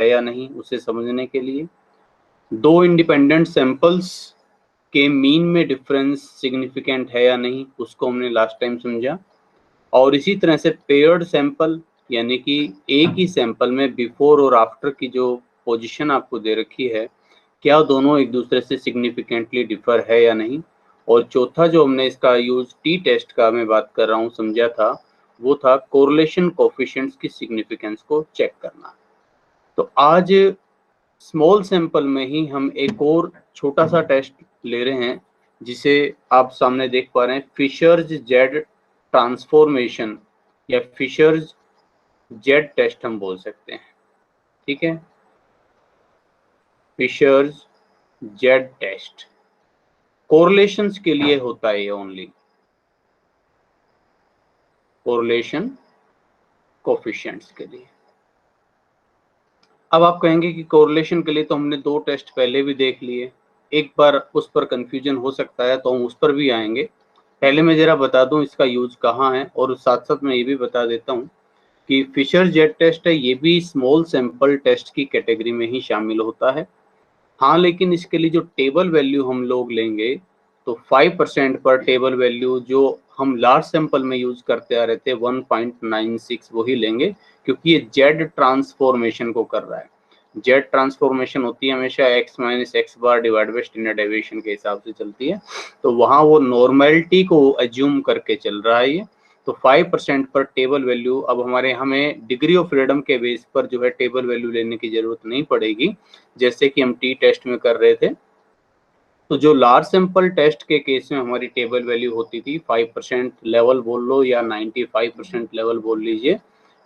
है या नहीं उसे समझने के लिए, दो इंडिपेंडेंट सैंपल्स के मीन में डिफरेंस सिग्निफिकेंट है या नहीं उसको हमने लास्ट टाइम समझा, और इसी तरह से पेयर्ड सैंपल यानी कि एक ही सैंपल में बिफोर और आफ्टर की जो पोजीशन आपको दे रखी है क्या दोनों एक दूसरे से सिग्निफिकेंटली डिफर है या नहीं, और चौथा जो हमने इसका यूज टी टेस्ट का मैं बात कर रहा हूँ समझा था वो था कोरिलेशन कोफिशिएंट्स की सिग्निफिकेंस को चेक करना। तो आज स्मॉल सैंपल में ही हम एक और छोटा सा टेस्ट ले रहे हैं जिसे आप सामने देख पा रहे हैं, फिशर्स जेड ट्रांसफॉर्मेशन या फिशर्स जेड टेस्ट हम बोल सकते हैं। ठीक है, फिशर्स जेड टेस्ट कोरिलेशंस के लिए होता है, ये ओनली कोरिलेशन कोफिशिएंट्स के लिए। अब आप कहेंगे कि कोरिलेशन के लिए तो हमने दो टेस्ट पहले भी देख लिए, एक बार उस पर कंफ्यूजन हो सकता है तो हम उस पर भी आएंगे। पहले मैं जरा बता दूं इसका यूज कहाँ है, और साथ साथ मैं ये भी बता देता हूँ कि फिशर जेड टेस्ट है ये भी स्मॉल सैंपल टेस्ट की कैटेगरी में ही शामिल होता है। हाँ, लेकिन इसके लिए जो टेबल वैल्यू हम लोग लेंगे तो 5% पर टेबल वैल्यू जो हम लार्ज सैंपल में यूज करते आ रहे थे 1.96 वही लेंगे, क्योंकि ये जेड ट्रांसफॉर्मेशन को कर रहा है। जेड ट्रांसफॉर्मेशन होती है हमेशा x minus x bar divide by standard deviation के हिसाब से चलती है, तो वहाँ वो नॉर्मेलिटी को एज्यूम करके चल रहा है ये। तो 5% पर टेबल वैल्यू, अब हमें डिग्री ऑफ फ्रीडम के बेस पर जो है टेबल वैल्यू लेने की जरूरत नहीं पड़ेगी जैसे कि हम टी टेस्ट में कर रहे थे। तो जो लार्ज सैंपल टेस्ट के केस में हमारी टेबल वैल्यू होती थी 5% लेवल बोल लो या 95% लेवल बोल लीजिए,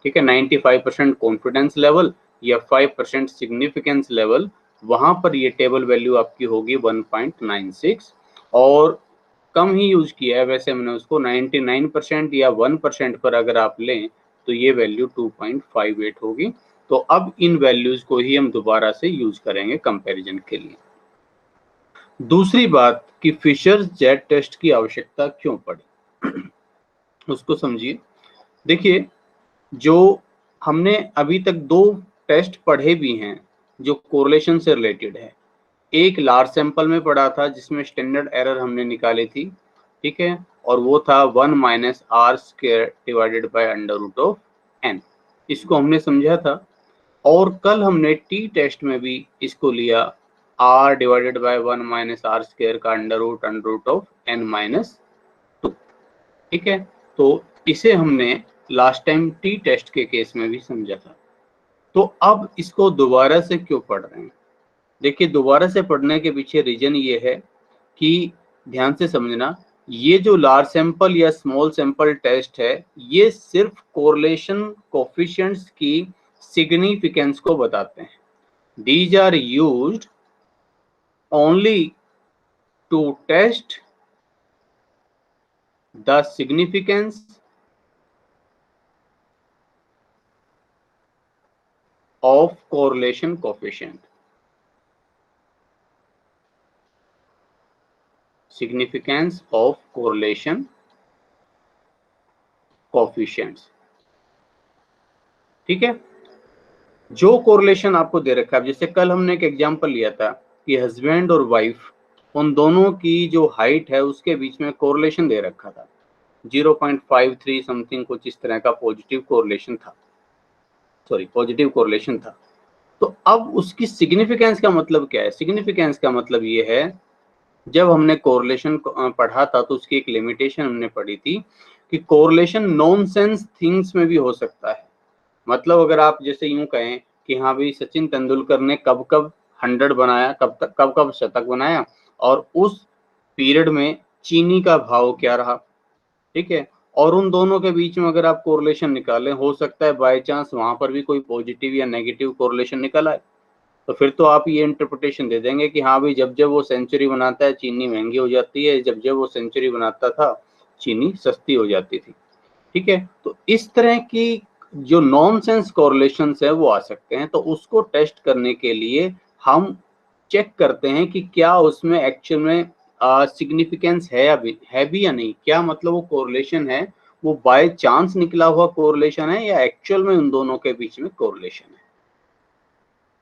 ठीक है, 95% कॉन्फिडेंस लेवल या 5% सिग्निफिकेंस लेवल, वहां पर ये टेबल वैल्यू आपकी होगी 1.96, और कम ही यूज किया है वैसे हमने उसको 99% या 1% पर अगर आप लें तो ये वैल्यू 2.58 होगी। तो अब इन वैल्यूज को ही हम दोबारा से यूज करेंगे कंपैरिजन के लिए। दूसरी बात कि फिशर जेड टेस्ट की आवश्यकता क्यों पड़ी उसको समझिए। देखिए, जो हमने अभी तक दो टेस्ट पढ़े भी हैं जो कोरिलेशन से रिलेटेड है, एक लार्ज सैंपल में पढ़ा था जिसमें स्टैंडर्ड एरर हमने निकाली थी, ठीक है, और वो था 1 minus are square divided by under root of N, इसको हमने समझा था। और कल हमने टी टेस्ट में भी इसको लिया r divided by 1 minus are square का under root of n minus 2, ठीक है। तो इसे हमने लास्ट टाइम टी टेस्ट के केस में भी समझा था। तो अब इसको दोबारा से क्यों पढ़ रहे हैं? देखिए, दोबारा से पढ़ने के पीछे रीजन ये है कि ध्यान से समझना, ये जो लार्ज सैंपल या स्मॉल सैंपल टेस्ट है ये सिर्फ कोरिलेशन कोफिशिएंट्स की सिग्निफिकेंस को बताते हैं। These are used only to test the significance of correlation coefficient. Significance of correlation coefficients, ठीक है। जो कोरिलेशन आपको दे रखा है, जैसे कल हमने एक एग्जांपल लिया था कि हस्बैंड और वाइफ उन दोनों की जो हाइट है उसके बीच में कोरिलेशन दे रखा था 0.53 समथिंग, कुछ इस तरह का पॉजिटिव कोरिलेशन था, पॉजिटिव कोरिलेशन था। तो अब उसकी सिग्निफिकेंस का मतलब क्या है? सिग्निफिकेंस का मतलब ये है, जब हमने कोरिलेशन पढ़ा था तो उसकी एक लिमिटेशन हमने पढ़ी थी कि कोरिलेशन नॉनसेंस थिंग्स में भी हो सकता है। मतलब अगर आप जैसे यूं कहें कि हाँ भाई सचिन तेंदुलकर ने कब कब 100 बनाया, कब कब शतक बनाया, और उस पीरियड में चीनी का भाव क्या रहा, ठीक है, और उन दोनों के बीच में अगर आप कोरिलेशन निकालें, हो सकता है बाय चांस वहां पर भी कोई पॉजिटिव या नेगेटिव कोरिलेशन निकल आए, तो फिर तो आप ये इंटरप्रिटेशन दे देंगे कि हाँ भाई जब जब वो सेंचुरी बनाता है चीनी महंगी हो जाती है, जब जब वो सेंचुरी बनाता था चीनी सस्ती हो जाती थी, ठीक है। तो इस तरह की जो नॉनसेंस कोरिलेशंस है वो आ सकते हैं। तो उसको टेस्ट करने के लिए हम चेक करते हैं कि क्या उसमें एक्चुअल में सिग्निफिकेंस है भी या नहीं, क्या मतलब वो कोरिलेशन है वो बाय चांस निकला हुआ कोरिलेशन है या एक्चुअल में उन दोनों के बीच में कोरिलेशन है।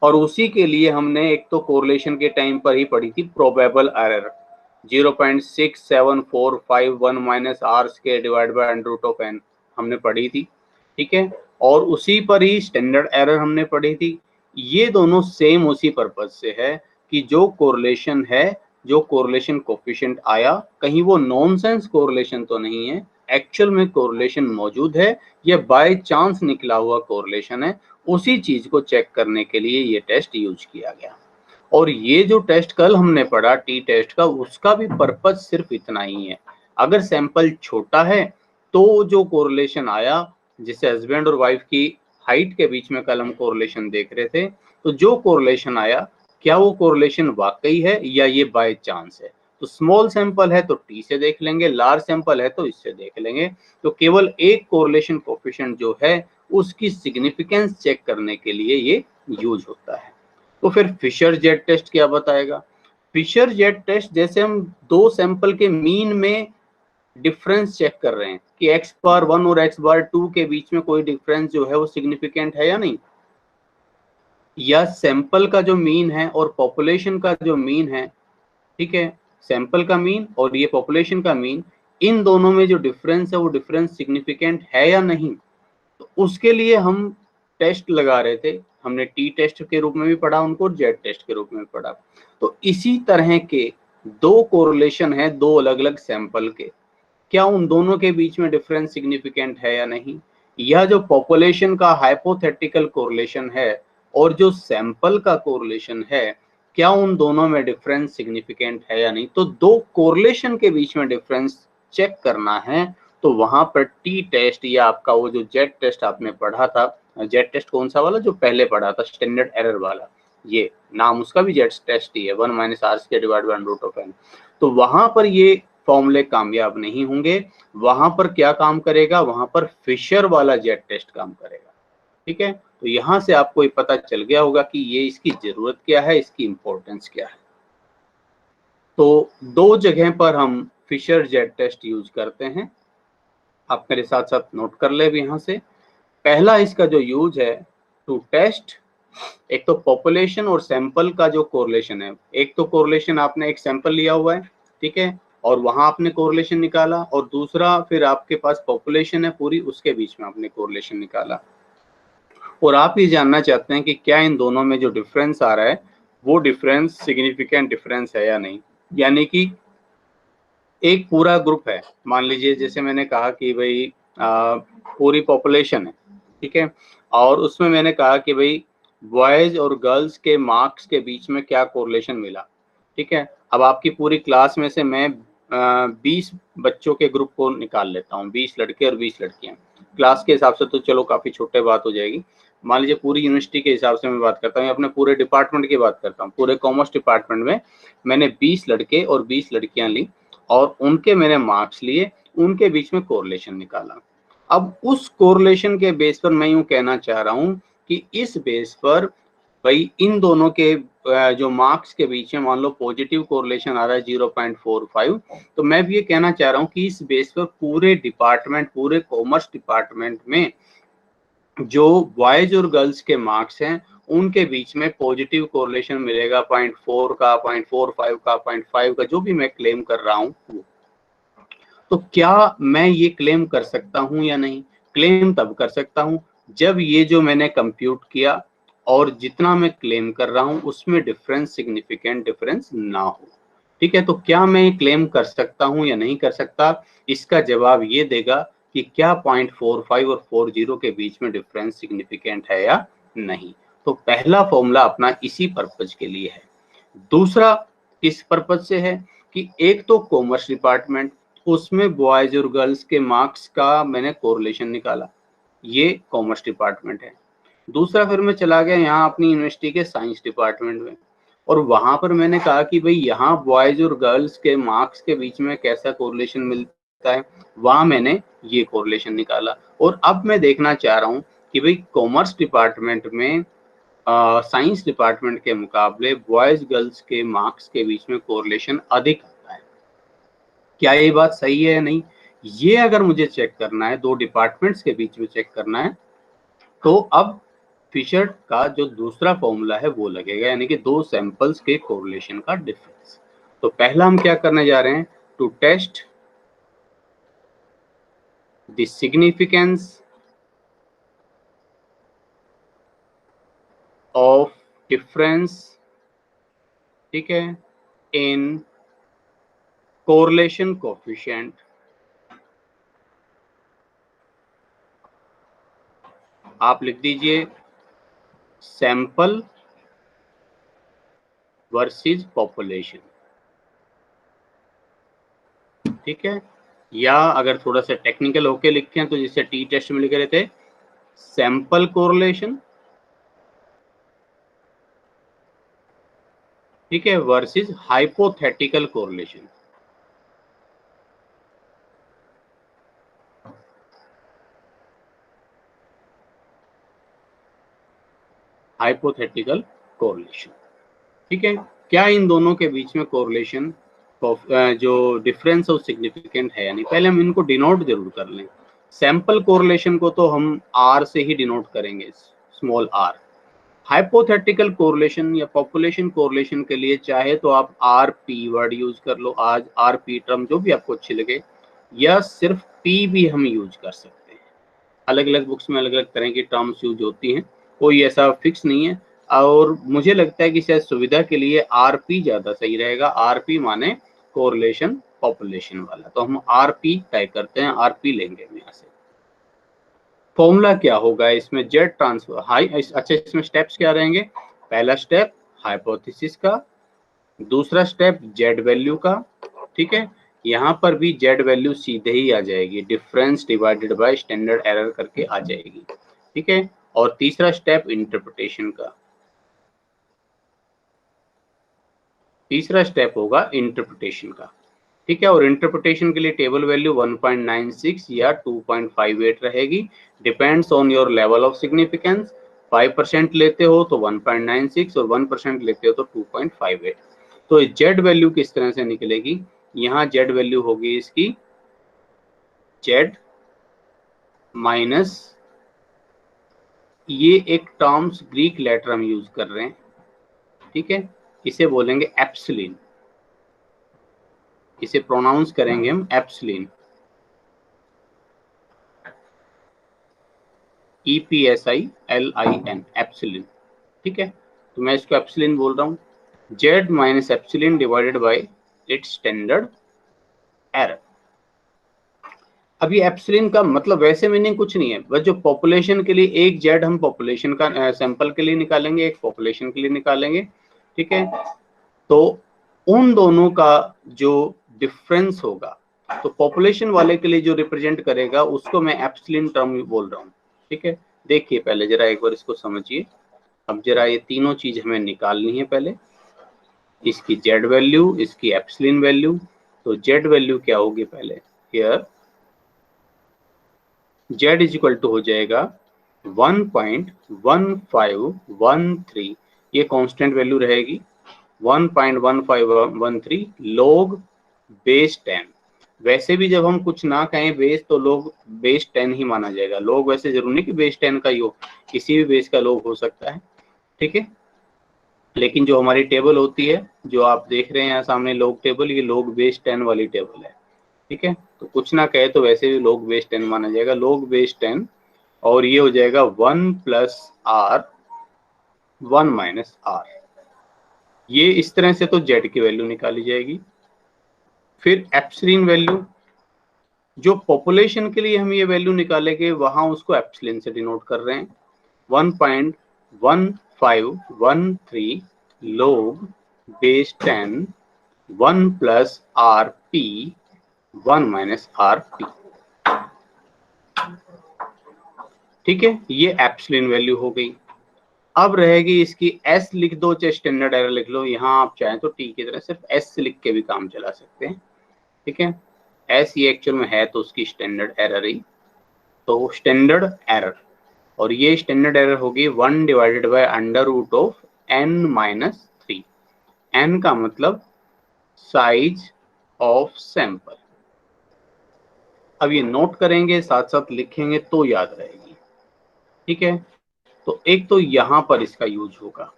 और उसी के लिए हमने एक तो कोरिलेशन के टाइम पर ही पढ़ी थी probable error 0.6745 minus are square divide by under root of N हमने पढ़ी थी, ठीक है। और उसी पर ही स्टैंडर्ड एरर हमने पढ़ी थी। ये दोनों सेम उसी पर्पज से है कि जो कोरिलेशन है, जो कोरिलेशन कोफिशिएंट आया, कहीं वो नॉनसेंस कोरिलेशन तो नहीं है, एक्चुअल में कोरिलेशन मौजूद है या बाय चांस निकला हुआ कोरिलेशन है, उसी चीज को चेक करने के लिए ये टेस्ट यूज किया गया। और ये जो टेस्ट कल हमने पढ़ा टी टेस्ट का, उसका भी पर्पज सिर्फ इतना ही है। अगर सैंपल छोटा है तो जो कोरिलेशन आया, जैसे हस्बैंड और वाइफ की हाइट के बीच में कल हम कोरिलेशन देख रहे थे, तो जो कोरिलेशन आया, क्या वो कोरिलेशन वाकई है या ये बाय चांस है। तो स्मॉल सैंपल है तो टी से देख लेंगे, लार्ज सैंपल है तो इससे देख लेंगे। तो केवल एक कोरिलेशन कोफिशिएंट जो है उसकी सिग्निफिकेंस चेक करने के लिए ये यूज होता है। तो फिर फिशर जेट टेस्ट क्या बताएगा? फिशर जेट टेस्ट जैसे हम दो सैंपल के मीन में डिफरेंस चेक कर रहे हैं कि x बार 1 और x बार 2 के बीच में कोई डिफरेंस जो है वो सिग्निफिकेंट है या नहीं, या सैंपल का जो मीन है और पॉपुलेशन का जो मीन है, ठीक है, सैंपल का मीन और ये पॉपुलेशन का मीन, इन दोनों में जो डिफरेंस है वो डिफरेंस सिग्निफिकेंट है या नहीं। तो उसके लिए हम टेस्ट लगा रहे थे। हमने टी टेस्ट के रूप में भी पढ़ा उनको, जेड टेस्ट के रूप में भी पढ़ा। तो इसी तरह के दो कोरिलेशन है दो अलग अलग सैंपल के, क्या उन दोनों के बीच में डिफरेंस सिग्निफिकेंट है या नहीं। यह जो पॉपुलेशन का हाइपोथेटिकल कोरिलेशन है और जो सैंपल का कोरिलेशन है, क्या उन दोनों में डिफरेंस सिग्निफिकेंट है या नहीं। तो दो कोरिलेशन के बीच में डिफरेंस चेक करना है तो वहां पर टी टेस्ट या आपका वो जो जेड टेस्ट आपने पढ़ा था, जेड टेस्ट कौन सा वाला जो पहले पढ़ा था स्टैंडर्ड एरर वाला, ये नाम उसका भी जेड टेस्ट ही है, 1 minus are square divide by root of N. तो वहां पर ये फॉर्मूले कामयाब नहीं होंगे। वहां पर क्या काम करेगा, वहां पर फिशर वाला जेड टेस्ट काम करेगा, ठीक है। तो यहां से आपको ये पता चल गया होगा कि ये इसकी जरूरत क्या है, इसकी इंपॉर्टेंस क्या है। तो दो जगह पर हम फिशर जेड टेस्ट यूज करते हैं, आप मेरे साथ साथ नोट कर ले भी यहां से। पहला इसका जो यूज है टू टेस्ट, एक तो पॉपुलेशन और सैंपल का जो कोरिलेशन है, एक तो कोरिलेशन आपने एक सैंपल लिया हुआ है, ठीक है, और वहां आपने कोरिलेशन निकाला, और दूसरा फिर आपके पास पॉपुलेशन है पूरी, उसके बीच में आपने कोरिलेशन निकाला। और आप ये जानना चाहते हैं कि क्या इन दोनों में जो डिफरेंस आ रहा है वो डिफरेंस सिग्निफिकेंट डिफरेंस है या नहीं। यानी कि एक पूरा ग्रुप है, मान लीजिए जैसे मैंने कहा कि भाई पूरी पॉपुलेशन है, ठीक है, और उसमें मैंने कहा कि भाई बॉयज और गर्ल्स के मार्क्स के बीच में क्या कोरिलेशन मिला, ठीक है। अब आपकी पूरी क्लास में से मैं 20 बच्चों के ग्रुप को निकाल लेता हूँ, 20 लड़के और 20 लड़कियां। क्लास के हिसाब से तो चलो काफी छोटे बात हो जाएगी, मान लीजिए पूरी यूनिवर्सिटी के हिसाब से मैं बात करता हूँ, अपने पूरे डिपार्टमेंट की बात करता हूँ। पूरे कॉमर्स डिपार्टमेंट में मैंने 20 लड़के और 20 लड़कियां ली और उनके मैंने मार्क्स लिए, उनके बीच में कोरिलेशन निकाला। अब उस कोरिलेशन के बेस पर मैं यूं कहना चाह रहा हूं कि इस बेस पर भाई इन दोनों के जो मार्क्स के बीच में मान लो पॉजिटिव कोरिलेशन आ रहा है 0.45, तो मैं भी ये कहना चाह रहा हूं कि इस बेस पर पूरे डिपार्टमेंट, पूरे कॉमर्स डिपार्टमेंट में जो बॉयज और गर्ल्स के मार्क्स हैं उनके बीच में पॉजिटिव कोरिलेशन मिलेगा 0.4 का, 0.45 का, 0.5 का, जो भी मैं क्लेम कर रहा हूं। तो क्या मैं ये क्लेम कर सकता हूं या नहीं? क्लेम तब कर सकता हूं जब ये जो मैंने कंप्यूट किया और जितना मैं क्लेम कर रहा हूं उसमें डिफरेंस, सिग्निफिकेंट डिफरेंस ना हो, ठीक है। तो क्या मैं क्लेम कर सकता हूं या नहीं कर सकता, इसका जवाब ये देगा कि क्या 0.45 और 40 के बीच में डिफरेंस सिग्निफिकेंट है या नहीं। तो पहला फॉर्मूला अपना इसी पर्पज के लिए है। दूसरा किस पर्पज से है कि एक तो कॉमर्स डिपार्टमेंट, उसमें बॉयज और गर्ल्स के मार्क्स का मैंने कोरिलेशन निकाला, ये कॉमर्स डिपार्टमेंट है। दूसरा फिर मैं चला गया यहाँ अपनी यूनिवर्सिटी के साइंस डिपार्टमेंट में, और वहां पर मैंने कहा कि भाई यहाँ बॉयज और गर्ल्स के मार्क्स के बीच में कैसा कोरिलेशन मिलता है, वहां मैंने ये कोरिलेशन निकाला। और अब मैं देखना चाह रहा हूँ कि भाई कॉमर्स डिपार्टमेंट में साइंस डिपार्टमेंट के मुकाबले बॉयज गर्ल्स के मार्क्स के बीच में कोरिलेशन अधिक आता है, क्या ये बात सही है या नहीं। ये अगर मुझे चेक करना है, दो डिपार्टमेंट्स के बीच में चेक करना है, तो अब फिशर का जो दूसरा फॉर्मूला है वो लगेगा, यानी कि दो सैंपल्स के कोरिलेशन का डिफरेंस। तो पहला हम क्या करने जा रहे हैं, to test the significance of difference, ठीक है, इन कोरिलेशन कोएफिशिएंट, आप लिख दीजिए सैंपल वर्सेस पॉपुलेशन, ठीक है। या अगर थोड़ा सा टेक्निकल होके लिखे हैं तो जैसे टी टेस्ट में लिख रहे थे, सैंपल कोरिलेशन, ठीक है, versus hypothetical correlation. Hypothetical correlation, ठीक है। क्या इन दोनों के बीच में कोरिलेशन जो डिफरेंस है वो सिग्निफिकेंट है, यानी पहले हम इनको डिनोट जरूर कर लें। सैंपल कोरिलेशन को तो हम आर से ही डिनोट करेंगे, स्मॉल आर। हाइपोथेटिकल कोरिलेशन या पॉपुलेशन कोरिलेशन के लिए चाहे तो आप आर पी वर्ड यूज कर लो, आज आर पी टर्म जो भी आपको अच्छी लगे, या सिर्फ पी भी हम यूज कर सकते हैं। अलग अलग बुक्स में अलग अलग तरह की टर्म्स यूज होती हैं, कोई ऐसा फिक्स नहीं है। और मुझे लगता है कि शायद सुविधा के लिए आरपी ज्यादा सही रहेगा। आरपी माने कोरिलेशन पॉपुलेशन वाला, तो हम आरपी टाइप करते हैं, आरपी लेंगे हम यहाँ से। फॉर्मूला क्या होगा इसमें, जेड ट्रांसफर हाई, अच्छा इसमें स्टेप्स क्या रहेंगे, पहला स्टेप हाइपोथेसिस का, दूसरा स्टेप जेड वैल्यू का, ठीक है। यहाँ पर भी जेड वैल्यू सीधे ही आ जाएगी, difference divided by standard error करके आ जाएगी, ठीक है। और तीसरा स्टेप इंटरप्रिटेशन का, तीसरा स्टेप होगा इंटरप्रिटेशन का, ठीक है। और इंटरप्रिटेशन के लिए टेबल वैल्यू 1.96 या 2.58 रहेगी, depends on your level of significance. 5% लेते हो तो 1.96 और 1% लेते हो तो 2.58। तो जेड वैल्यू किस तरह से निकलेगी, यहाँ जेड वैल्यू होगी इसकी जेड माइनस, ये एक टर्म्स ग्रीक लेटर हम यूज कर रहे हैं, ठीक है, इसे बोलेंगे एप्सिलिन, इसे प्रोनाउंस करेंगे हम एप्सिलिन, EPSILIN, एप्सिलिन, ठीक है। तो मैं इसको एप्सिलिन बोल रहा हूँ, z minus epsilon divided by its standard error. अभी एप्सिलिन का मतलब वैसे मीनिंग कुछ नहीं है, बस जो पॉपुलेशन के लिए एक जेड हम पॉपुलेशन का सैंपल के लिए निकालेंगे, एक पॉपुलेशन के लिए निकालेंगे, ठीक है। तो उन दोनों का जो डिफरेंस होगा, तो पॉपुलेशन वाले के लिए जो रिप्रेजेंट करेगा उसको मैं एप्सिलिन टर्म बोल रहा हूँ, ठीक है। देखिए पहले जरा एक बार इसको समझिए। अब जरा ये तीनों चीज हमें निकालनी है, पहले इसकी जेड वैल्यू, इसकी एप्सिलिन वैल्यू। तो जेड वैल्यू क्या होगी पहले, here Z is equal to हो जाएगा 1.1513, ये कांस्टेंट वैल्यू रहेगी, 1.1513 log बेस 10। वैसे भी जब हम कुछ ना कहें बेस तो लोग बेस 10 ही माना जाएगा। लोग वैसे जरूरी नहीं कि बेस 10 का ही हो, किसी भी बेस का लोग हो सकता है, ठीक है। लेकिन जो हमारी टेबल होती है, जो आप देख रहे हैं यहाँ सामने लोग टेबल, ये लोग बेस 10 वाली टेबल है, ठीक है। तो कुछ ना कहे तो वैसे भी लोग बेस 10 माना जाएगा, लोग बेस 10। और ये हो जाएगा 1 प्लस आर 1 माइनस आर, ये इस तरह से तो जेड की वैल्यू निकाली जाएगी। फिर एप्सिलिन वैल्यू, जो पॉपुलेशन के लिए हम ये वैल्यू निकालेंगे वहां उसको एप्सिलिन से डिनोट कर रहे हैं, 1.1513 log base 10 1 plus R P 1 minus R P, ठीक है। ये एप्सिलिन वैल्यू हो गई। अब रहेगी इसकी एस लिख दो, चाहे स्टैंडर्ड एरर लिख लो, यहाँ आप चाहें तो टी की तरह सिर्फ एस लिख के भी काम चला सकते हैं, ठीक है। एस ये एक्चुअल में है तो उसकी स्टैंडर्ड एरर ही, तो स्टैंडर्ड एरर, और ये स्टैंडर्ड एरर होगी 1 divided by under root of n minus 3। n का मतलब साइज ऑफ सैंपल। अब ये नोट करेंगे साथ साथ लिखेंगे तो याद रहेगी, ठीक है। तो एक तो यहाँ पर इसका यूज होगा,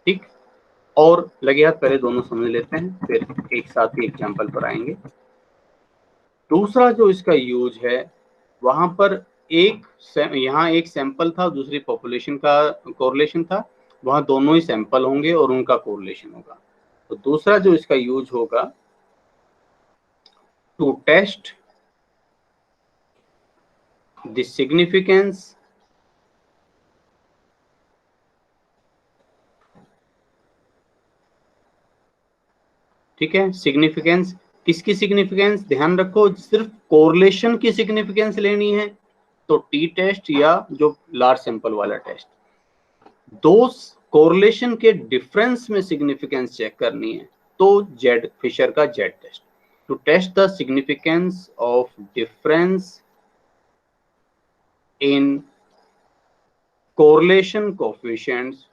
ठीक। और लगे हाथ पहले दोनों समझ लेते हैं, फिर एक साथ ही एग्जाम्पल पर आएंगे। दूसरा जो इसका यूज है, वहां पर यहाँ एक सैंपल था, दूसरी पॉपुलेशन का कोरिलेशन था, वहां दोनों ही सैंपल होंगे और उनका कोरिलेशन होगा। तो दूसरा जो इसका यूज होगा, टू टेस्ट द सिग्निफिकेंस ठीक है, सिग्निफिकेंस किसकी सिग्निफिकेंस, ध्यान रखो सिर्फ कोरिलेशन की सिग्निफिकेंस लेनी है तो टी टेस्ट या जो लार्ज सैंपल वाला टेस्ट। दो कोरिलेशन के डिफरेंस में सिग्निफिकेंस चेक करनी है तो जेड फिशर का Z test. To test the significance of difference in correlation coefficients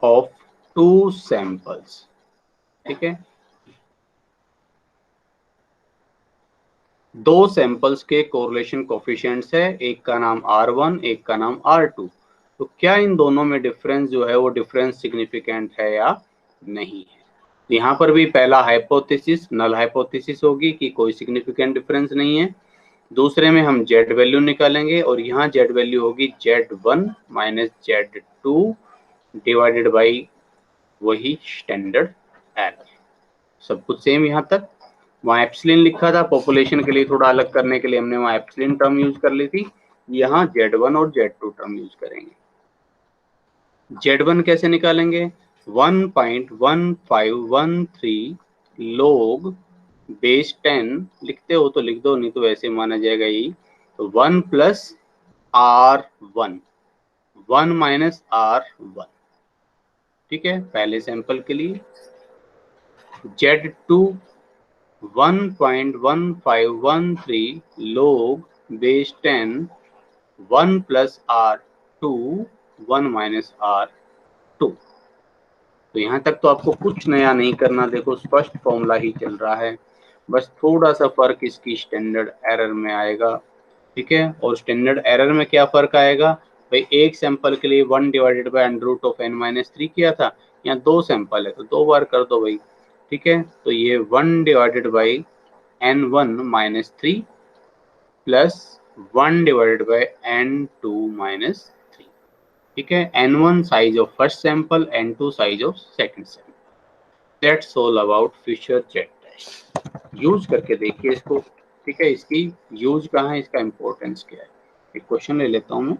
of two samples, ठीक है। दो सैंपल्स के कोरिलेशन कोएफिशिएंट्स है, एक का नाम R1 एक का नाम R2। तो क्या इन दोनों में डिफरेंस जो है वो डिफरेंस सिग्निफिकेंट है या नहीं है। यहाँ पर भी पहला हाइपोथेसिस नल हाइपोथेसिस होगी कि कोई सिग्निफिकेंट डिफरेंस नहीं है। दूसरे में हम जेड वैल्यू निकालेंगे और यहाँ जेड वैल्यू होगी Z1 minus Z2 divided by वही स्टैंडर्ड एरर। सब कुछ सेम यहाँ तक। वहाँ एप्सिलॉन लिखा था, पॉपुलेशन के लिए थोड़ा अलग करने के लिए हमने वहाँ एप्सिलॉन टर्म यूज कर ली थी। यहाँ Z1 और Z2 टर्म यूज करेंगे। Z1 कैसे निकालेंगे, 1.1513 log बेस 10 लिखते हो तो लिख दो, नहीं तो वैसे माना जाएगा यही। तो 1 प्लस R1 1 माइनस R1, ठीक है, पहले सैंपल के लिए। Z2 1.1513 log base 10 1 plus R2 1 minus R2। तो यहाँ तक तो आपको कुछ नया नहीं करना, देखो स्पष्ट फॉर्मूला ही चल रहा है, बस थोड़ा सा फर्क इसकी स्टैंडर्ड एरर में आएगा, ठीक है। और स्टैंडर्ड एरर में क्या फर्क आएगा भाई, एक सैंपल के लिए 1 डिवाइडेड बाई √n-3 किया था, यहाँ दो सैंपल है तो दो बार कर दो भाई, ठीक है। तो ये 1 divided by n1-3 plus 1 divided by n2-3, ठीक है। n1 size of first sample, n2 size of second sample. That's all about Fisher Z test. Use करके देखिए इसको, ठीक है। इसकी यूज कहाँ है, इसका इंपॉर्टेंस क्या है। एक क्वेश्चन ले लेता हूं मैं।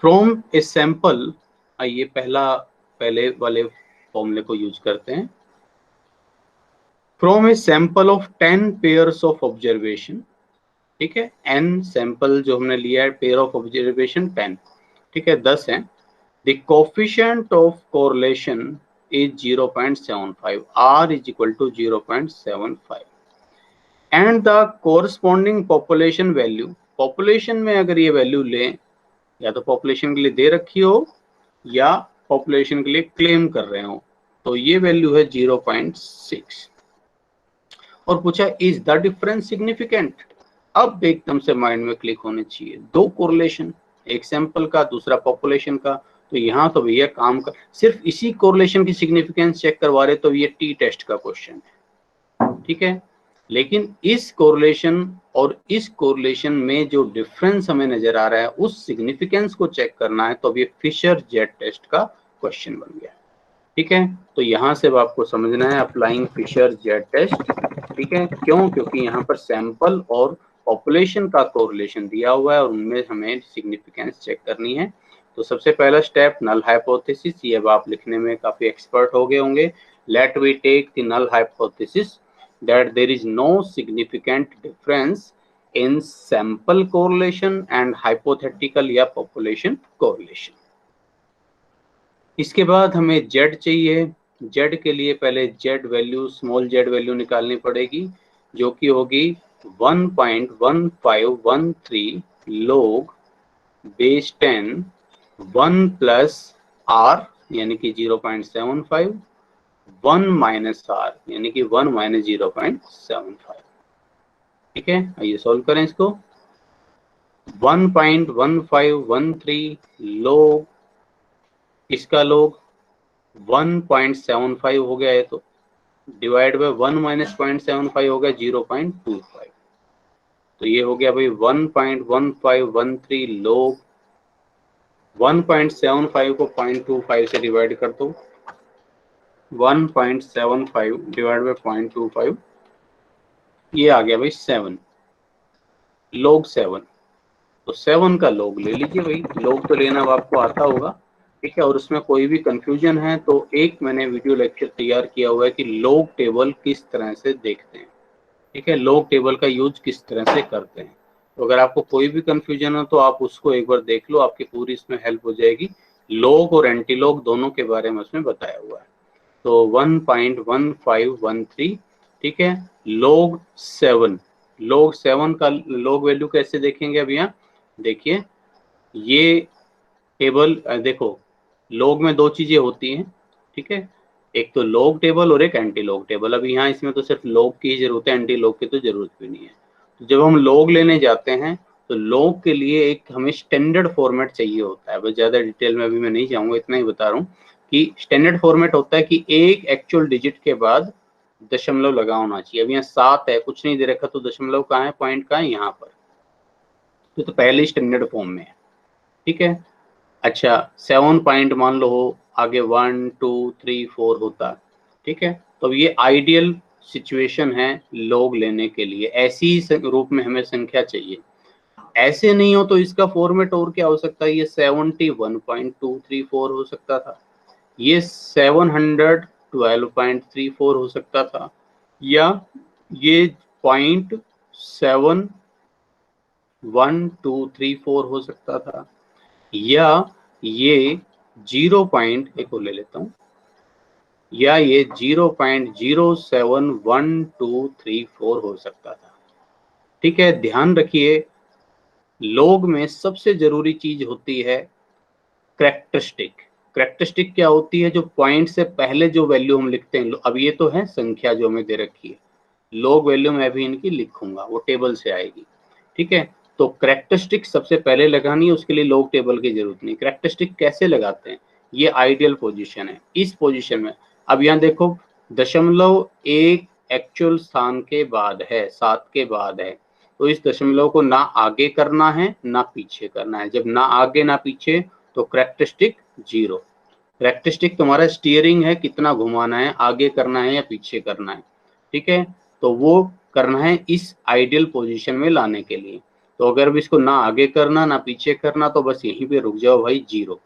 फ्रॉम ए सैंपल, आइए पहले वाले फॉर्मूले को यूज करते हैं। From a sample of 10 pairs of observation, ठीक है। n सैंपल जो हमने लिया है, पेयर ऑफ ऑब्जर्वेशन 10, ठीक है, 10 है। The coefficient of correlation is 0.75, R is equal to 0.75 and the corresponding population value, population में अगर ये वैल्यू लें, या तो पॉपुलेशन के लिए दे रखी हो या पॉपुलेशन के लिए क्लेम कर रहे हो, तो ये वैल्यू है 0.6 और पूछा इज द डिफरेंस सिग्निफिकेंट। अब एकदम से माइंड में क्लिक होने चाहिए, दो कोरिलेशन, एक सैंपल का दूसरा पॉपुलेशन का, तो यहाँ तो भैया काम कर सिर्फ इसी कोरिलेशन की सिग्निफिकेंस चेक करवा रहे, तो ये टी टेस्ट का क्वेश्चन है, ठीक है। लेकिन इस कोरिलेशन और इस कोरिलेशन में जो डिफरेंस हमें नजर आ रहा है उस सिग्निफिकेंस को चेक करना है, तो अब ये फिशर जेट टेस्ट का क्वेश्चन बन गया, ठीक है। तो यहाँ से अब आपको समझना है अप्लाइंग फिशर जेट टेस्ट, ठीक है। क्यों, क्योंकि यहाँ पर सैंपल और पॉपुलेशन का कोरिलेशन दिया हुआ है और उनमें हमें सिग्निफिकेंस चेक करनी है। तो सबसे पहला स्टेप नल हाइपोथेसिस, ये अब आप लिखने में काफी एक्सपर्ट हो गए होंगे। Let we take the null hypothesis that there is no significant difference in sample correlation and hypothetical या population correlation। इसके बाद हमें z चाहिए। z के लिए पहले z value, small z value निकालनी पड़ेगी, जो कि होगी 1.1513 log बेस 10 1 प्लस r यानी कि 0.75 1 माइनस आर, यानी कि 1 माइनस 0.75। ठीक है, आइए सॉल्व करें इसको। 1.1513 लोग, इसका लोग 1.75 हो गया है, तो डिवाइड बाय 1 माइनस 0.75 हो गया 0.25। तो ये हो गया भाई 1.1513 लोग, 1.75 को 0.25 से डिवाइड कर दो, 1.75 डिवाइड बाय 0.25, ये आ गया भाई 7 लोग 7। तो 7 का लोग ले लीजिए भाई, लोग तो लेना अब आपको आता होगा। ठीक है, और उसमें कोई भी कंफ्यूजन है तो एक मैंने वीडियो लेक्चर तैयार किया हुआ है कि लोग टेबल किस तरह से देखते हैं। ठीक है, लोग टेबल का यूज किस तरह से करते हैं। तो अगर आपको कोई भी कंफ्यूजन हो तो आप उसको एक बार देख लो, आपकी पूरी इसमें हेल्प हो जाएगी। लोग और एंटी लोग दोनों के बारे में उसमें बताया हुआ है। तो 1.1513, ठीक है, लोग 7, लोग 7 का लोग वैल्यू कैसे देखेंगे अब यहाँ देखिए। ये टेबल देखो, लोग में दो चीजें होती हैं। ठीक है, एक तो लोग टेबल और एक एंटी लोग टेबल। अब यहाँ इसमें तो सिर्फ लोग की ही जरूरत है, एंटी लोग की तो जरूरत भी नहीं है। तो जब हम लोग लेने जाते हैं तो लोग के लिए एक हमें स्टैंडर्ड फॉर्मेट चाहिए होता है। बस ज्यादा डिटेल में अभी मैं नहीं जाऊंगा, इतना ही बता रहा हूँ कि स्टैंडर्ड फॉर्मेट होता है कि एक एक्चुअल डिजिट के बाद दशमलव लगा होना चाहिए। अब यहाँ 7 है, कुछ नहीं दे रखा, तो दशमलव कहाँ है, पॉइंट कहाँ है, यहाँ पर। तो पहले स्टैंडर्ड फॉर्म में है। ठीक है, अच्छा 7 पॉइंट मान लो हो, आगे 1 2 3 4 होता। ठीक है, तो ये आइडियल सिचुएशन है लोग लेने के लिए, ऐसी ही रूप में हमें संख्या चाहिए। ऐसे नहीं हो तो इसका फॉर्मेट और क्या हो सकता है, ये 71.234 हो सकता था, ये 712.34 हो सकता था, या ये 0.71234 हो सकता था, या ये 0. एक और ले लेता हूं, या ये 0.071234 हो सकता था। ठीक है, ध्यान रखिए, लोग में सबसे जरूरी चीज होती है कैरेक्टरिस्टिक। कैरेक्टरिस्टिक क्या होती है, जो पॉइंट से पहले जो वैल्यू हम लिखते हैं। अब ये तो है संख्या जो हमें दे रखी है, लोग वैल्यू मैं भी इनकी लिखूंगा, वो टेबल से आएगी। ठीक है, तो कैरेक्टरिस्टिक सबसे पहले लगानी है, उसके लिए लोग टेबल की जरूरत नहीं। कैरेक्टरिस्टिक कैसे लगाते हैं, ये आइडियल पोजीशन है, इस पोजीशन में। अब यहाँ देखो, दशमलव एक एक्चुअल स्थान के बाद है, 7 के बाद है, तो इस दशमलव को ना आगे करना है ना पीछे करना है। जब ना आगे ना पीछे तो कैरेक्टरिस्टिक 0। कैरेक्टरिस्टिक तुम्हारा स्टीयरिंग है, कितना घुमाना है, आगे करना है या पीछे करना है। ठीक है, तो वो करना है इस आइडियल पोजीशन में लाने के लिए। तो अगर भी इसको ना आगे करना ना पीछे करना, तो बस यहीं पे रुक जाओ भाई, 0।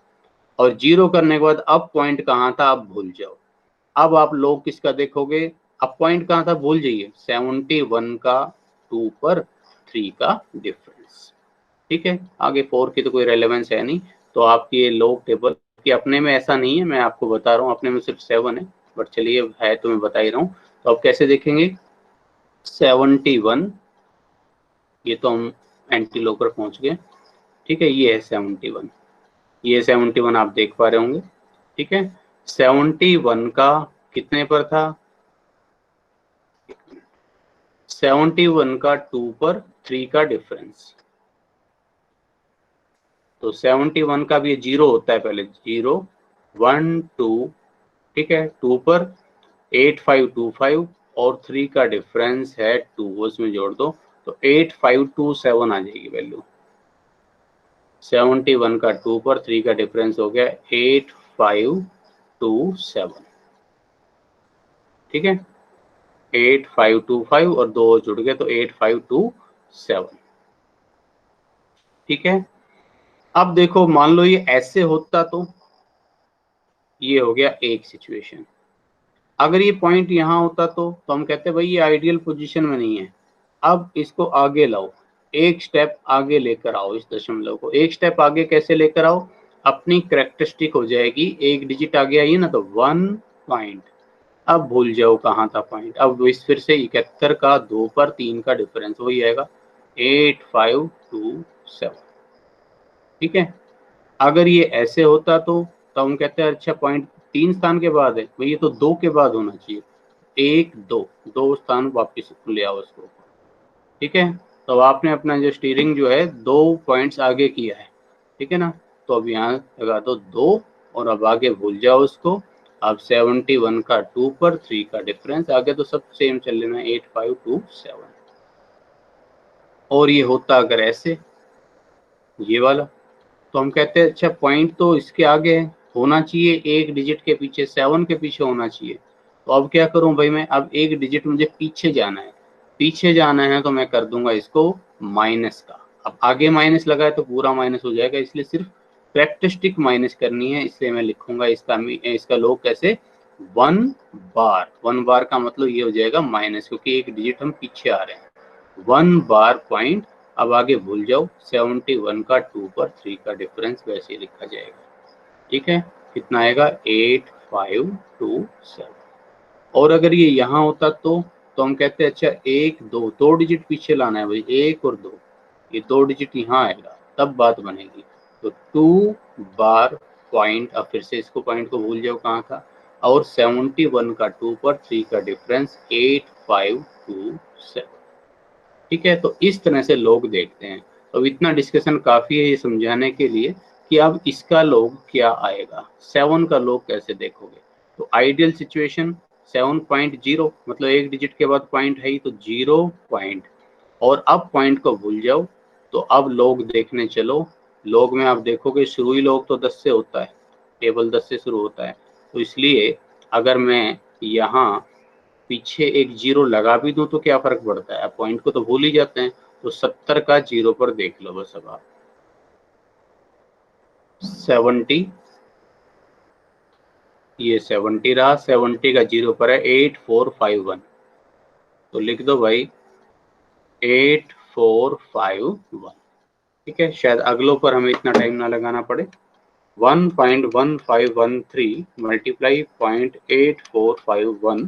और 0 करने के बाद अब पॉइंट कहाँ था, आप भूल जाओ। अब आप लोग किसका देखोगे, अब पॉइंट कहाँ था भूल जाइए, 71 का 2 पर 3 का डिफरेंस। ठीक है, आगे 4 की तो कोई रेलेवेंस है नहीं। तो आपकी ये लोग टेबल की अपने में ऐसा नहीं है, मैं आपको बता रहा हूँ, अपने में सिर्फ 7 है, बट चलिए है तो मैं बता ही रहा हूँ। तो अब कैसे देखेंगे, 71, ये तो हम एंटी लो पर पहुंच गए। ठीक है, ये है 71, ये 71 आप देख पा रहे होंगे। ठीक है, 71 का कितने पर था, 71 का 2 पर 3 का डिफरेंस। तो 71 का भी 0 होता है, पहले 0 1 2, ठीक है, 2 पर 8525 और 3 का डिफरेंस है 2, उसमें जोड़ दो तो 8527 आ जाएगी वैल्यू। 71 का 2 पर 3 का डिफरेंस हो गया 8527। ठीक है, 8525 और 2 जुड़ गए तो 8527। ठीक है, अब देखो मान लो ये ऐसे होता तो ये हो गया एक सिचुएशन। अगर ये पॉइंट यहाँ होता तो हम कहते भाई ये आइडियल पोजीशन में नहीं है। अब इसको आगे लाओ, एक स्टेप आगे लेकर आओ, इस दशमलव को एक स्टेप आगे कैसे लेकर आओ, अपनी कैरेक्टरिस्टिक हो जाएगी, एक डिजिट आगे आई है ना, तो 1 पॉइंट। अब भूल जाओ कहाँ था पॉइंट, अब इस फिर से 71 का 2 पर 3 का डिफरेंस वही आएगा 8527। ठीक है, अगर ये ऐसे होता तो हम कहते हैं अच्छा पॉइंट 3 स्थान के बाद है भाई, ये तो 2 के बाद होना चाहिए। 1 2 2 स्थान वापस ले आओ इसको, ठीक है। तो आपने अपना जो स्टीयरिंग जो है 2 पॉइंट्स आगे किया है, ठीक है ना। तो अब यहाँ लगा दो 2 और अब आगे भूल जाओ उसको। अब 71 का 2 पर 3 का डिफरेंस, आगे तो सब सेम चल लेना 8 5 2 7। और ये होता अगर ऐसे, ये वाला, तो हम कहते हैं अच्छा पॉइंट तो इसके आगे है, होना चाहिए एक डिजिट के पीछे, 7 के पीछे होना चाहिए। तो अब क्या करूं भाई मैं, अब एक डिजिट मुझे पीछे जाना है, पीछे जाना है तो मैं कर दूंगा इसको माइनस का। अब आगे माइनस लगा है तो पूरा माइनस हो जाएगा, इसलिए सिर्फ कैरेक्टरिस्टिक माइनस करनी है, इसलिए मैं लिखूंगा इसका लोग कैसे 1 बार। 1 बार का मतलब ये हो जाएगा माइनस, क्योंकि एक डिजिट हम पीछे आ रहे हैं। 1 बार पॉइंट, अब आगे भूल जाओ, 71 का 2 पर 3 का डिफरेंस वैसे ही लिखा जाएगा, ठीक है। कितना आएगा 8 5 2 7। और अगर ये यहाँ होता तो हम कहते हैं अच्छा 1 2 2 डिजिट पीछे लाना है भाई, 1 और 2, ये 2 डिजिट यहाँ आएगा तब बात बनेगी। तो 2 बार पॉइंट, अब फिर से इसको पॉइंट को भूल जाओ कहाँ था, और 71 का 2 पर 3 का डिफरेंस 8 5 2 7, ठीक है। तो इस तरह से लोग देखते हैं। तो इतना डिस्कशन काफ़ी है ये समझाने के लिए कि अब इसका लोग क्या आएगा, 7 का लोग कैसे देखोगे। तो आइडियल सिचुएशन 7.0, मतलब एक डिजिट के बाद पॉइंट है ही, तो 0 पॉइंट, और अब पॉइंट को भूल जाओ। तो अब लोग देखने चलो, लोग में आप देखोगे शुरू ही लोग तो 10 से होता है, टेबल 10 से शुरू होता है। तो इसलिए अगर मैं यहाँ पीछे एक 0 लगा भी दूं तो क्या फर्क पड़ता है, आप पॉइंट को तो भूल ही जाते हैं। तो 70 का 0 पर देख लो बस। अब आप 70, ये 70 रहा, 70 का 0 पर है 8451, तो लिख दो भाई 8451, ठीक है। शायद अगलों पर हमें इतना टाइम ना लगाना पड़े। 1.1513 मल्टीप्लाई 0.8451,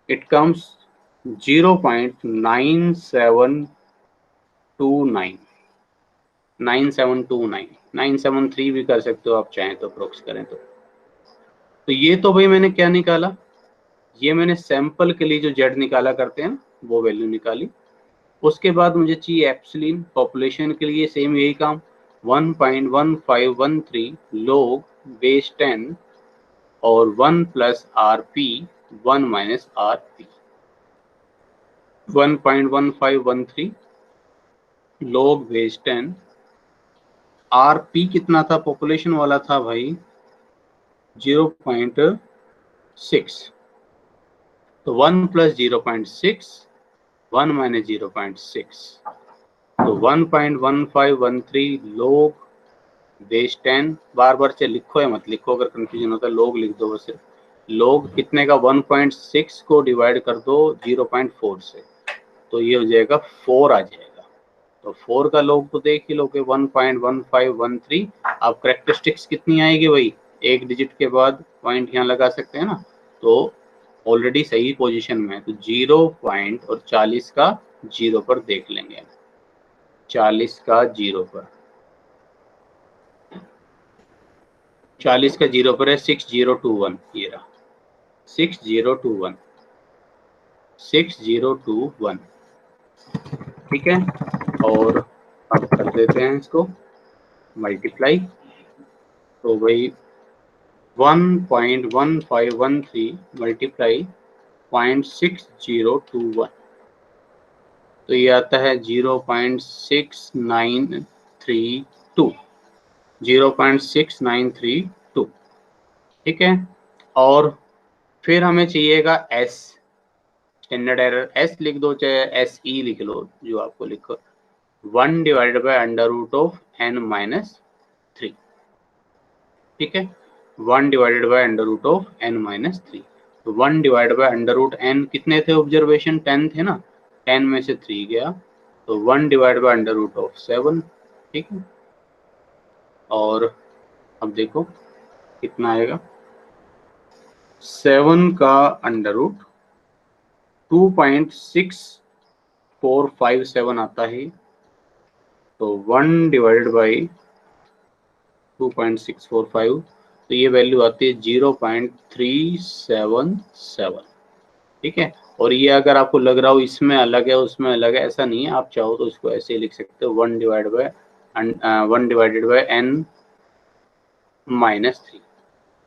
इट कम्स 0.9729, 9729, 973 भी कर सकते हो आप चाहें तो, अप्रोक्स करें तो ये तो भाई मैंने क्या निकाला, ये मैंने सैंपल के लिए जो जेड निकाला करते हैं वो वैल्यू निकाली। उसके बाद मुझे चाहिए एप्सिलॉन, पॉपुलेशन के लिए सेम यही काम, 1.1513 log बेस 10 और 1 plus R P 1 minus R P, 1.1513 log base 10, R P कितना था, पॉपुलेशन वाला था भाई 0.6, तो 1 प्लस 0.6 1 माइनस 0.6, तो 1.1513 लोग बेस 10, बार बार से लिखो या मत लिखो, अगर कंफ्यूजन होता है लोग लिख दो बस। लोग कितने का, 1.6 को डिवाइड कर दो 0.4 से, तो ये हो जाएगा 4 आ जाएगा। तो 4 का लोग तो देख ही लोगे 1.1513। अब करेक्टरिस्टिक्स कितनी आएगी भाई, एक डिजिट के बाद पॉइंट यहाँ लगा सकते हैं ना, तो ऑलरेडी सही पोजीशन में है, तो 0 पॉइंट और 40 का 0 पर देख लेंगे। 40 का 0 पर, 40 का 0 पर है 6021, ये रहा 6021, 6021, ठीक है। और अब कर देते हैं इसको मल्टीप्लाई, तो भाई 1.1513 मल्टीप्लाई 0.6021, तो ये आता है 0.6932, 0.6932, ठीक है। और फिर हमें चाहिएगा एस, स्टैंडर्ड एरर एस लिख दो चाहे एस ई लिख लो, जो आपको लिखो, 1 divided by under root of n minus 3, ठीक है। 1 divided by under root of n minus 3, तो 1 divided by under root n कितने थे, ऑब्जर्वेशन 10 थे ना, 10 में से 3 गया, तो 1 divide by under root of 7, ठीक है। और अब देखो कितना आएगा, 7 का अंडर रूट 2.6457 आता है, तो 1 डिवाइडेड बाई 2.645, तो ये वैल्यू आती है 0.377। ठीक है, और ये अगर आपको लग रहा हो इसमें अलग है उसमें अलग है, ऐसा नहीं है। आप चाहो तो इसको ऐसे लिख सकते हो 1/n -3,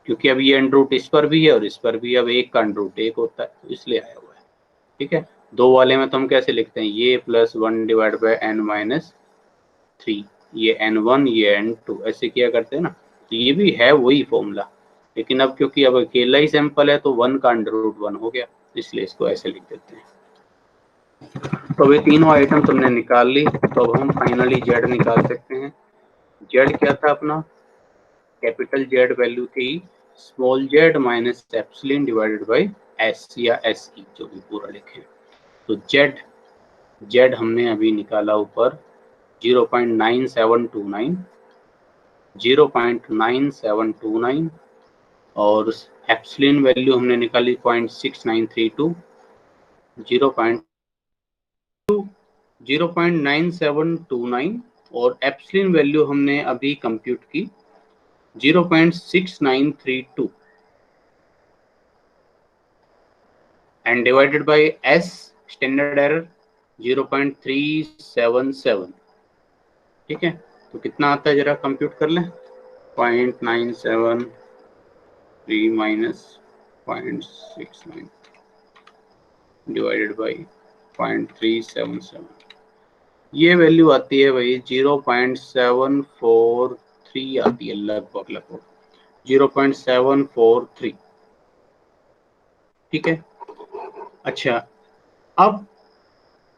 क्योंकि अब ये अंडर रूट इस पर भी है और इस पर भी। अब एक का अंडर रूट एक होता है, तो इसलिए आया हुआ है। ठीक है, दो वाले में तो हम कैसे लिखते हैं, ये प्लस 1/n -3, ये n1 ये n2, ऐसे किया करते हैं ना। तो ये भी है वही फॉर्मूला, लेकिन अब क्योंकि अब अकेला ही सैंपल है तो 1 का अंडर रूट 1 हो गया, इसलिए इसको ऐसे लिख देते हैं। तो ये तीनों आइटम तुमने निकाल ली, तो अब हम फाइनली जेड निकाल सकते हैं। जेड क्या था अपना, कैपिटल जेड वैल्यू थी small Z minus epsilon divided by S या एस ई, जो भी पूरा लिखे। तो जेड जेड हमने अभी निकाला ऊपर 0.9729, 0.9729, और एप्सिलॉन वैल्यू हमने निकाली 0.6932, 0.9729, और एप्सिलॉन वैल्यू हमने अभी कंप्यूट की 0.6932 and divided by S standard error 0.377। ठीक है, तो कितना आता है जरा कंप्यूट कर लें। 0.973 माइनस 0.69 डिवाइडेड बाई 0.377, ये वैल्यू आती है भाई 0.743 आती है, लगभग 0.743। ठीक है, अच्छा अब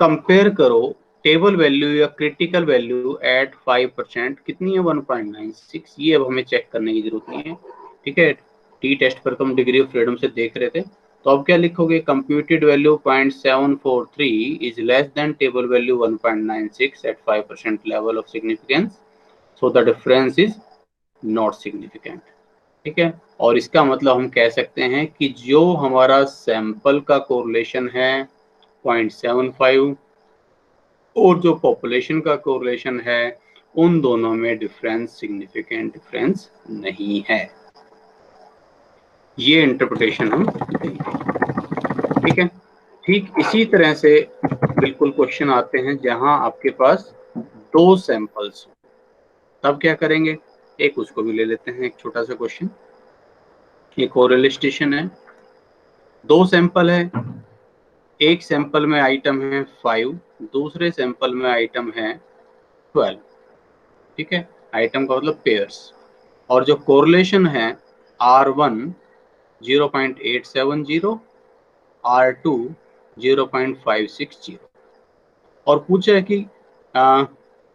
कंपेयर करो टेबल वैल्यू या क्रिटिकल वैल्यू एट 5%, कितनी है 1.96। ये अब हमें चेक करने की जरूरत नहीं है। ठीक है, टी टेस्ट पर तुम डिग्री ऑफ फ्रीडम से देख रहे थे, तो अब क्या लिखोगे, computed value 0.743 is less than table value 1.96 at 5% level of significance, so the difference is not significant. ठीक है, और इसका मतलब हम कह सकते हैं कि जो हमारा सैंपल का कोरिलेशन है 0.75 और जो पॉपुलेशन का कोरिलेशन है, उन दोनों में डिफरेंस सिग्निफिकेंट डिफरेंस नहीं है। ये इंटरप्रिटेशन हम देंगे। ठीक है, ठीक इसी तरह से बिल्कुल क्वेश्चन आते हैं जहां आपके पास दो सैंपल्स, तब क्या करेंगे। एक उसको भी ले लेते हैं, एक छोटा सा क्वेश्चन। एक कोरिलेशन है, दो सैंपल है, एक सैंपल में आइटम है 5, दूसरे सैंपल में आइटम है 12। ठीक है, आइटम का मतलब पेयर्स, और जो कोरिलेशन है R1 0.870, R2 0.560, और पूछा है कि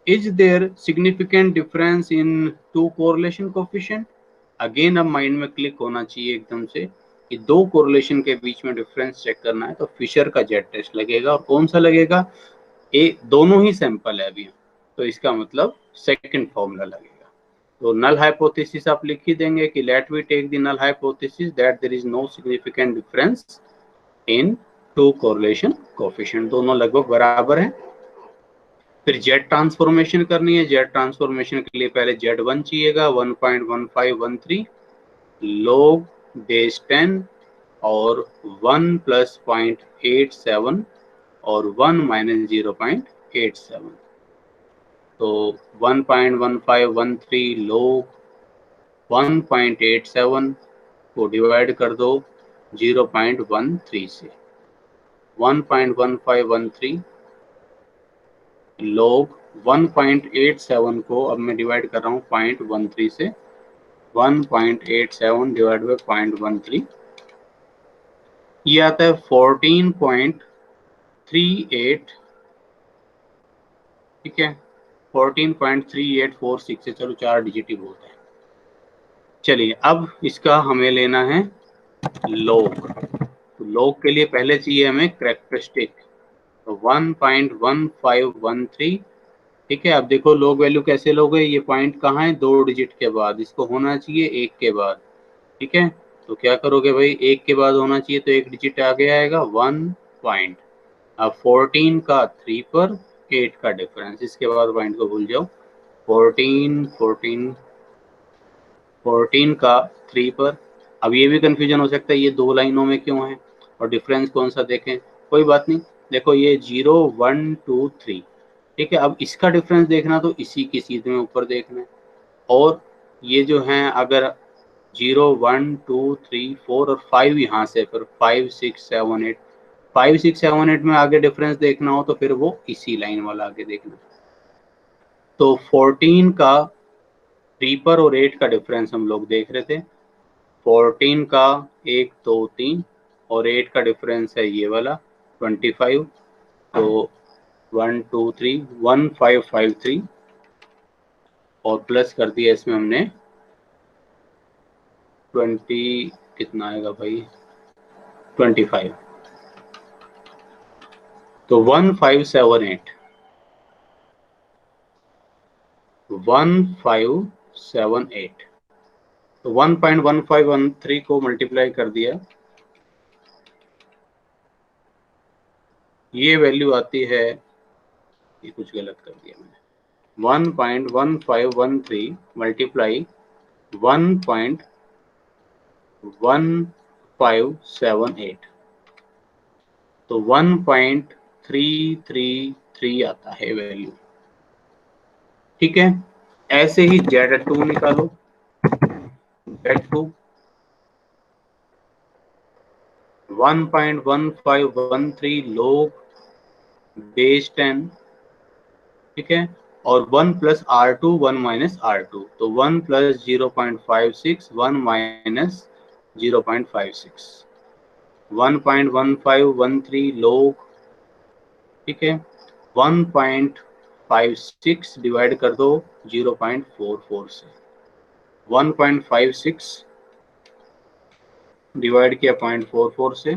is there significant difference in two correlation coefficient. Again अब माइंड में क्लिक होना चाहिए एकदम से कि दो कोरिलेशन के बीच में डिफरेंस चेक करना है, तो फिशर का जेड टेस्ट लगेगा। और कौन सा लगेगा, दोनों ही सैंपल है अभी, तो इसका मतलब सेकंड फॉर्मूला लगेगा। तो नल हाइपोथेसिस आप लिख ही देंगे कि let we take the null hypothesis that there is no significant difference in two correlation coefficient, दोनों लगभग बराबर हैं। फिर जेड ट्रांसफॉर्मेशन करनी है। जेड ट्रांसफॉर्मेशन के लिए पहले Z1 चाहिएगा 1.1513 log बेस 10 और 1 + 0.87 और 1 - 0.87, तो 1.1513 log 1.87 को डिवाइड कर दो 0.13 से। 1.1513 log 1.87 को अब मैं डिवाइड कर रहा हूँ 0.13 से। 1.87 डिवाइड बाई 0.13, ये आता है 14.38। ठीक है, 14.3846 से, चलो 4 डिजिट ही बोलते हैं। चलिए अब इसका हमें लेना है लॉग। तो लॉग के लिए पहले चाहिए हमें कैरेक्टरिस्टिक, तो 1.1513। ठीक है, अब देखो लॉग वैल्यू कैसे लोगे, ये पॉइंट कहाँ है, 2 डिजिट के बाद, इसको होना चाहिए 1 के बाद। ठीक है, तो क्या करोगे भाई, 1 के बाद होना चाहिए तो 1 डिजिट आगे आएगा 1 पॉइंट। अब 14 का 3 पर 8 का डिफरेंस, इसके बाद पॉइंट को भूल जाओ। 14 14 का 3 पर। अब ये भी कंफ्यूजन हो सकता है ये दो लाइनों में क्यों है और डिफरेंस कौन सा देखें, कोई बात नहीं। देखो ये 0 1 2 3, ठीक है। अब इसका डिफरेंस देखना तो इसी की सीधे में ऊपर देखना है। और ये जो हैं अगर 0 1 2 3 4 और 5 यहाँ से, फिर 5 6 7 8, 5 6 7 8 में आगे डिफरेंस देखना हो तो फिर वो इसी लाइन वाला आगे देखना। तो 14 का 3 पर और 8 का डिफरेंस हम लोग देख रहे थे। 14 का 1 2 3 और 8 का डिफरेंस है ये वाला 25। तो 1 2 3 1 5 5 3 और प्लस कर दिया इसमें हमने 20, कितना आएगा भाई 25। तो 1578, 1578, तो 1.1513 को मल्टीप्लाई कर दिया, ये वैल्यू आती है, ये कुछ गलत कर दिया मैंने, 1.1513 मल्टीप्लाई 1.1578, तो 1.333 आता है वैल्यू, ठीक है। ऐसे ही Z2 निकालो, Z2 1.1513 log बेस 10, ठीक है। और 1 प्लस R2 1 माइनस R2, तो 1 प्लस 0.56 1 माइनस 0.56, 1.1513 log, ठीक है। 1.56 डिवाइड कर दो 0.44 से, 1.56 डिवाइड किया 0.44 से,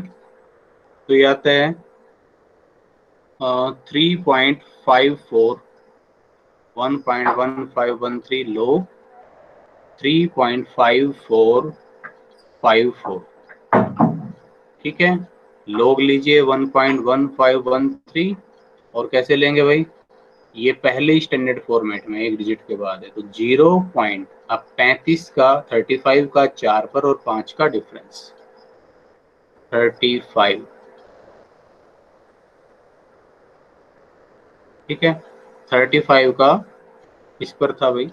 तो ये आता है 3.54, 1.1513 log 3.5454, ठीक है। log लीजिए 1.1513, और कैसे लेंगे भाई, ये पहले ही स्टैंडर्ड फॉर्मेट में एक डिजिट के बाद है, तो 0 पॉइंट, अब 35 का 35 का 4 पर और 5 का डिफरेंस 35, ठीक है। 35 का इस पर था भाई,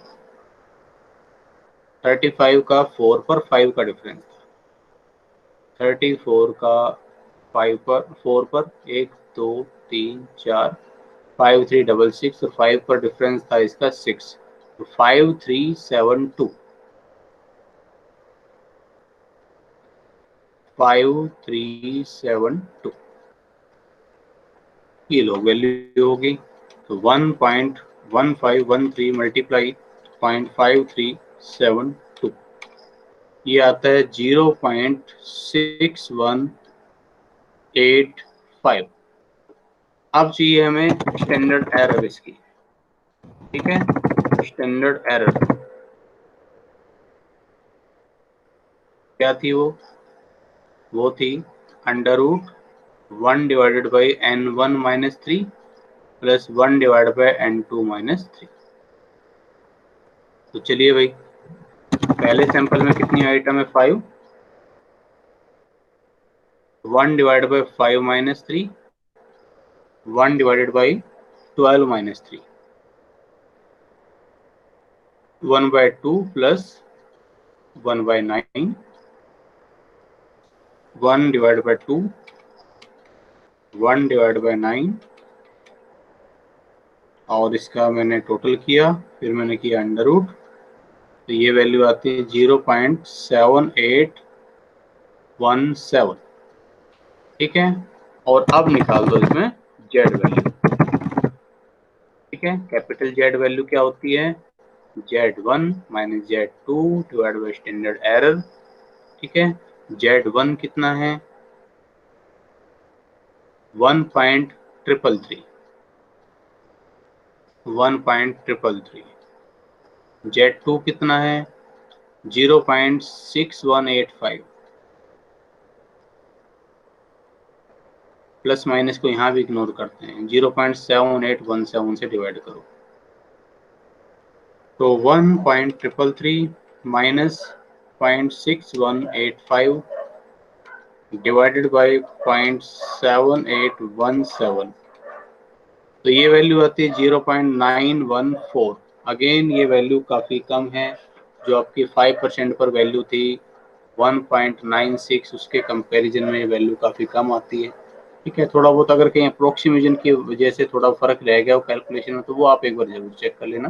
35 का 4 पर 5 का डिफरेंस था, 34 का 5 पर 4 पर 1 2 3 4 5 3 डबल 6 और 5 पर डिफरेंस था इसका 6, तो 5372, 5372 ये लोग वैल्यू होगी। तो 1.1513 मल्टीप्लाई 0.5372, ये आता है 0.6185। अब चाहिए हमें स्टैंडर्ड एरर इसकी, ठीक है। स्टैंडर्ड एरर क्या थी, वो थी under root 1 divided by n1 minus 3 plus 1 divided by n2 minus 3। तो चलिए भाई, पहले सैंपल में कितनी आइटम है 5, 1 divided by 5 minus 3, 1 divided by 12 minus 3, 1 by 2 plus 1 by 9, 1 divided by 2, 1 divided by 9, और इसका मैंने टोटल किया, फिर मैंने किया अंडर रूट, तो ये वैल्यू आती है 0.7817, ठीक है। और अब निकाल दो इसमें जेड वैल्यू, ठीक है। कैपिटल जेड वैल्यू क्या होती है, Z1 minus Z2 divide by standard error, ठीक है। Z1 कितना है 1.333, 1.333, Z2 कितना है 0.6185, प्लस माइनस को यहाँ भी इग्नोर करते हैं, 0.7817 से डिवाइड करो, तो 1.333 -0.6185 डिवाइडेड बाई 0.7817, तो ये वैल्यू आती है 0.914। अगेन ये वैल्यू काफ़ी कम है। जो आपकी 5% पर वैल्यू थी 1.96, उसके कंपैरिजन में ये वैल्यू काफ़ी कम आती है। ठीक है, थोड़ा बहुत अगर कहीं अप्रोक्सीमेशन की वजह से थोड़ा फर्क रह गया हो कैलकुलेशन में, तो वो आप एक बार जरूर चेक कर लेना।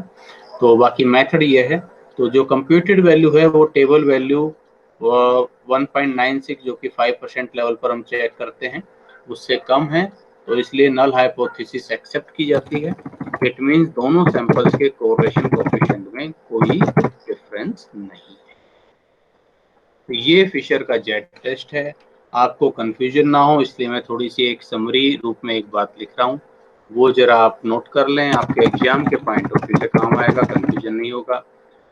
तो बाकी मेथड ये है। तो जो कंप्यूटेड वैल्यू है वो टेबल वैल्यू 1.96 जो कि 5% लेवल पर हम चेक करते हैं उससे कम है, तो इसलिए नल हाइपोथेसिस एक्सेप्ट की जाती है। इट मींस दोनों सैंपल्स के कोरिलेशन कोएफिशिएंट में कोई डिफरेंस नहीं है। तो ये फिशर का जेट टेस्ट है। आपको कंफ्यूजन ना हो इसलिए मैं थोड़ी सी एक समरी रूप में एक बात लिख रहा हूँ, वो जरा आप नोट कर लें, आपके एग्जाम के पॉइंट ऑफ व्यू से काम आएगा, कंफ्यूजन नहीं होगा।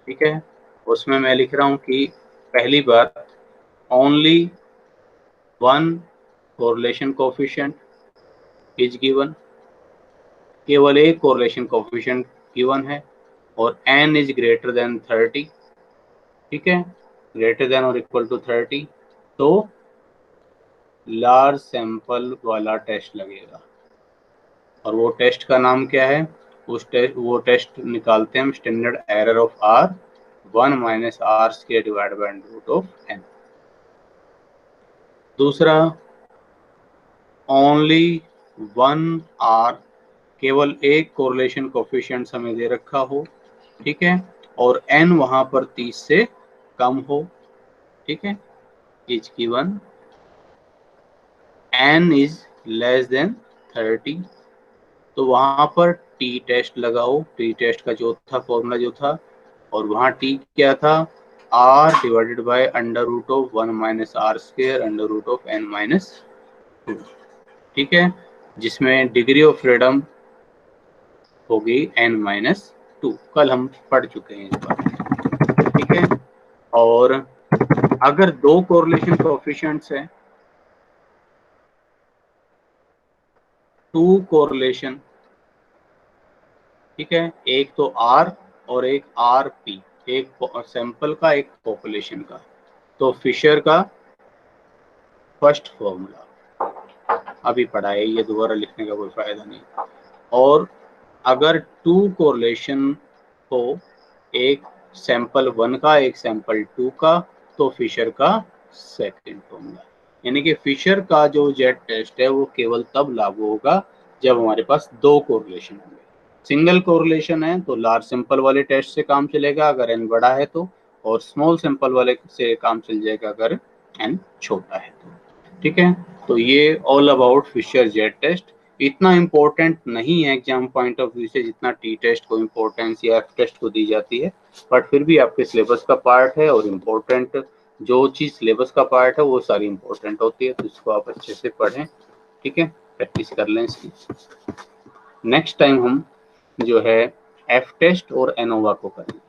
ठीक है, उसमें मैं लिख रहा हूँ कि पहली बात, only one correlation coefficient is given, केवल एक कोरिलेशन कोएफिशिएंट गिवन है और n इज ग्रेटर देन 30। ठीक है, ग्रेटर देन और इक्वल टू 30, तो लार्ज सैंपल वाला टेस्ट लगेगा। और वो टेस्ट का नाम क्या है? वो टेस्ट निकालते हैं हम standard error of r 1 minus are square divide by root of n। दूसरा, ओनली वन r, केवल एक कोरिलेशन कोएफिशिएंट हमें दे रखा हो। ठीक है, और n वहां पर 30 से कम हो। ठीक है, is given n is less then 30, तो वहां पर टी टेस्ट लगाओ। टी टेस्ट का जो था फॉर्मूला जो था, और वहां टी क्या था? r divided by under root of 1 minus are square under root of n minus 2। ठीक है, जिसमें डिग्री ऑफ फ्रीडम होगी n माइनस 2। कल हम पढ़ चुके हैं इस बार। ठीक है, और अगर दो कोरिलेशन कोएफिशिएंट्स हैं, टू कोरिलेशन, ठीक है, एक तो r और एक rp, एक सैंपल का एक पॉपुलेशन का, तो फिशर का फर्स्ट फॉर्मूला अभी पढ़ा है, ये दोबारा लिखने का कोई फायदा नहीं। और अगर टू कोरिलेशन हो, एक सैंपल 1 का एक सैंपल 2 का, तो फिशर का सेकंड फॉर्मूला। यानी कि फिशर का जो जेट टेस्ट है वो केवल तब लागू होगा जब हमारे पास दो कोरिलेशन होंगे। सिंगल कोरिलेशन है तो लार्ज सैंपल वाले टेस्ट से काम चलेगा अगर n बड़ा है तो, और स्मॉल सैंपल वाले से काम चल जाएगा अगर n छोटा है तो। ठीक है, तो ये all about Fisher Z test. इतना इम्पोर्टेंट नहीं है एग्जाम पॉइंट ऑफ व्यू से जितना टी टेस्ट को इम्पोर्टेंस या एफ टेस्ट को दी जाती है, बट फिर भी आपके सिलेबस का पार्ट है, और इम्पोर्टेंट जो चीज़ सिलेबस का पार्ट है वो सारी इम्पोर्टेंट होती है, तो इसको आप अच्छे से पढ़ें। ठीक है, प्रैक्टिस कर लें इसकी। नेक्स्ट टाइम हम जो है एफ टेस्ट और एनोवा को करेंगे।